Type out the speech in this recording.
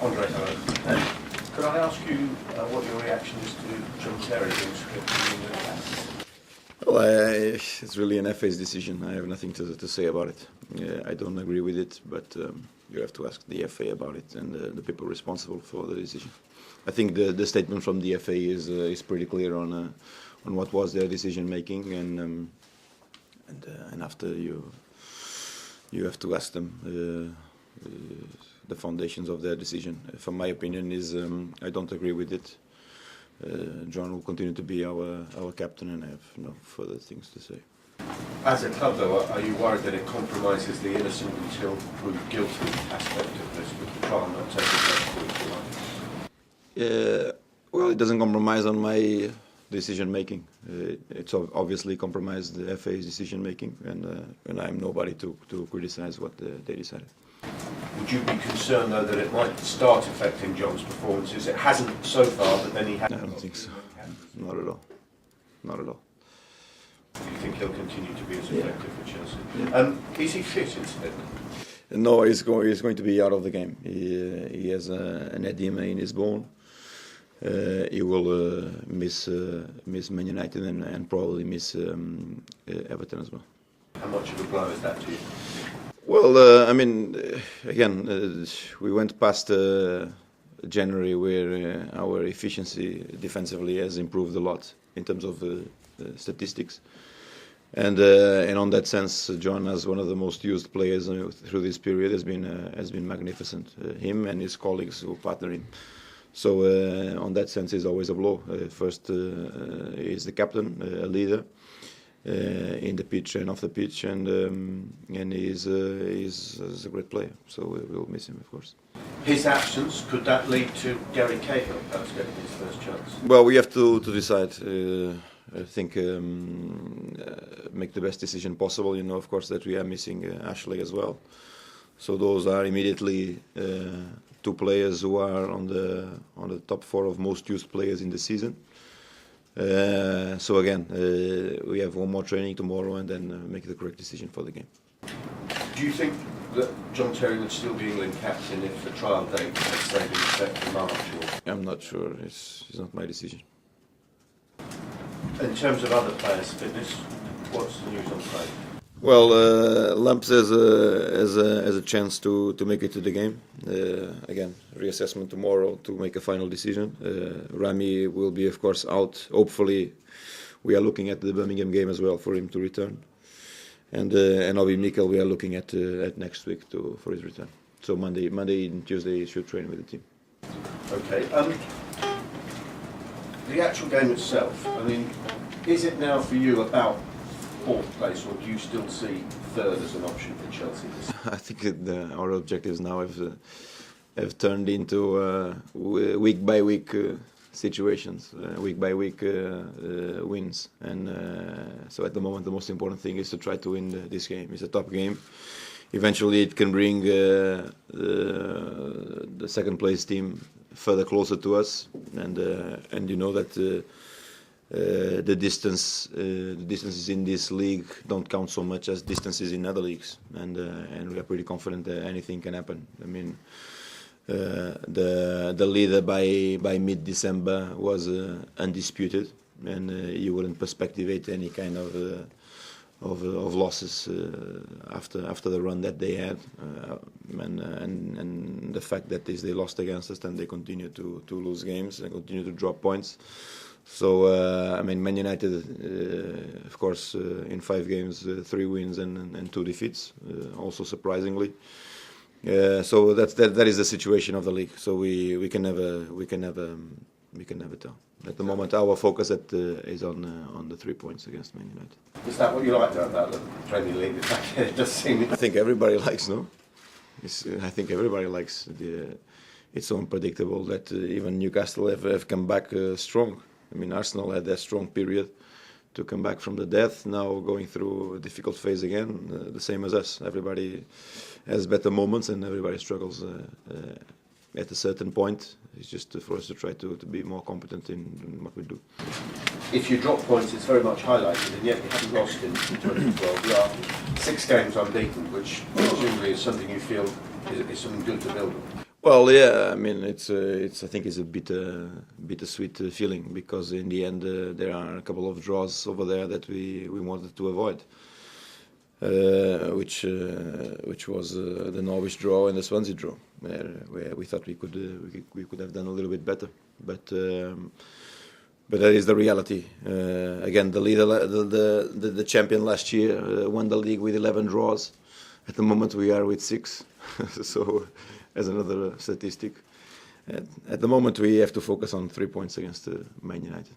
Andre, hello. Could I ask you what your reaction is to John Terry being stripped from the cap? Well, it's really an FA's decision. I have nothing to say about it. I don't agree with it, but you have to ask the FA about it and the people responsible for the decision. I think the statement from the FA is pretty clear on what was their decision making, and after you have to ask them the foundations of their decision. From my opinion, is I don't agree with it. John will continue to be our captain, and I have no further things to say. As a club, though, are you worried that it compromises the innocent until proved guilty aspect of this, with the trial not taking place for Well, it doesn't compromise on my decision making. It's obviously compromised the FA's decision making, and I'm nobody to criticize what they decided. Would you be concerned, though, that it might start affecting John's performances? It hasn't so far, but then he has. I don't think so. Not at all. Not at all. Do you think he'll continue to be as effective for Chelsea? Yeah. Is he fit, incidentally? No, he's going to be out of the game. He has an edema in his bone. He will miss Man United and probably miss Everton as well. How much of a blow is that to you? Well, I mean, again, we went past January where our efficiency defensively has improved a lot in terms of statistics, and on that sense, John, as one of the most used players through this period, has been magnificent. Him and his colleagues who partner him. So, on that sense, he's always a blow. First, he's the captain, a leader. In the pitch and off the pitch, and he's a great player, so we'll miss him, of course. His absence, could that lead to Gary Cahill perhaps getting his first chance? Well, we have to decide. I think make the best decision possible. You know, of course, that we are missing Ashley as well. So those are immediately two players who are on the top four of most used players in the season. So again, we have one more training tomorrow and then make the correct decision for the game. Do you think that John Terry would still be England captain if the trial date had stayed in effect in March? Or? I'm not sure. It's not my decision. In terms of other players' fitness, what's the news on play? Well, Lamps has a chance to make it to the game. Again, reassessment tomorrow to make a final decision. Rami will be, of course, out. Hopefully, we are looking at the Birmingham game as well for him to return. And Obi Mikel, we are looking at next week for his return. So Monday and Tuesday he should train with the team. Okay. The actual game itself, I mean, is it now for you about fourth place, or do you still see third as an option for Chelsea? I think our objectives now have turned into week by week situations, week by week wins, and so at the moment the most important thing is to try to win this game. It's a top game. Eventually it can bring the second place team further closer to us, and you know that the distances in this league don't count so much as distances in other leagues, and we are pretty confident that anything can happen. I mean, the leader by mid-December was undisputed, and you wouldn't perspectivate any kind of losses after the run that they had, and the fact that they lost against us and they continue to lose games and continue to drop points. So I mean, Man United, of course, in 5 games, 3 wins and 2 defeats, also surprisingly. So that is the situation of the league. So we can never tell. At the moment, our focus is on the 3 points against Man United. Is that what you like about the Premier League? The fact that it does seem. I think everybody likes, no? I think everybody likes. It's so unpredictable that even Newcastle have come back strong. I mean, Arsenal had that strong period. to come back from the death, now going through a difficult phase again, the same as us. Everybody has better moments and everybody struggles at a certain point. It's just for us to try to be more competent in what we do. If you drop points, it's very much highlighted, and yet you haven't lost in 2012. You are 6 games unbeaten, which presumably is something you feel is something good to build on. Well, yeah, I mean, I think it's a bittersweet feeling, because in the end there are a couple of draws over there that we wanted to avoid, which was the Norwich draw and the Swansea draw, where we thought we could have done a little bit better, but that is the reality. Again, the leader, the champion last year, won the league with 11 draws. At the moment, we are with 6. So, as another statistic, at the moment we have to focus on 3 points against Man United.